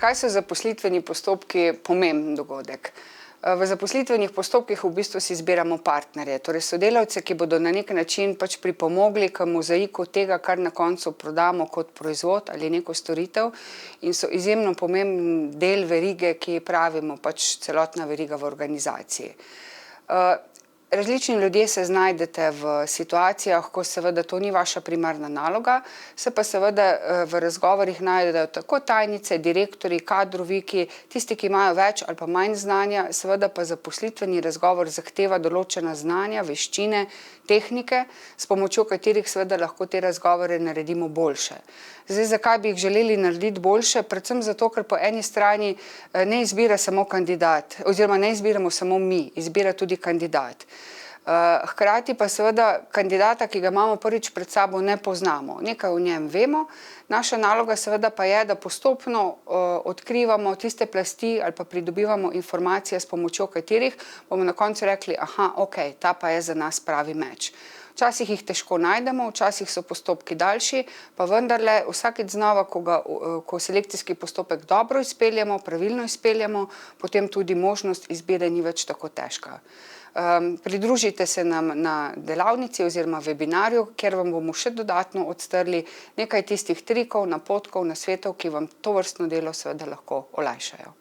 Zakaj so zaposlitveni postopki pomemben dogodek? V zaposlitvenih postopkih v bistvu si izbiramo partnerje, torej sodelavce, ki bodo na nek način pač pripomogli k mozaiku tega, kar na koncu prodamo kot proizvod ali neko storitev in so izjemno pomemben del verige, ki pravimo pač celotna veriga v organizaciji. Različni ljudje se znajdete v situacijah, ko seveda to ni vaša primarna naloga, se pa seveda v razgovorih najdejo tako tajnice, direktorji, kadroviki, tisti, ki imajo več ali pa manj znanja, seveda pa zaposlitveni razgovor zahteva določena znanja, veščine, tehnike, s pomočjo katerih seveda lahko te razgovore naredimo boljše. Zdaj, zakaj bi jih želeli narediti boljše? Predvsem zato, ker po eni strani ne izbira samo kandidat, oziroma ne izbiramo samo mi, izbira tudi kandidat. Hkrati pa seveda kandidata, ki ga imamo prvič pred sabo, ne poznamo. Nekaj o njem vemo, naša naloga seveda pa je, da postopno odkrivamo tiste plasti ali pa pridobivamo informacije, s pomočjo katerih bomo na koncu rekli, aha, okej, ta pa je za nas pravi meč. Včasih jih težko najdemo, včasih so postopki daljši, pa vendarle vsakič znova, ko selekcijski postopek dobro izpeljemo, pravilno izpeljemo, potem tudi možnost izbire ni več tako težka. Pridružite se nam na delavnici oziroma webinarju, kjer vam bomo še dodatno odstrli nekaj tistih trikov, napotkov, nasvetov, ki vam tovrstno delo seveda lahko olajšajo.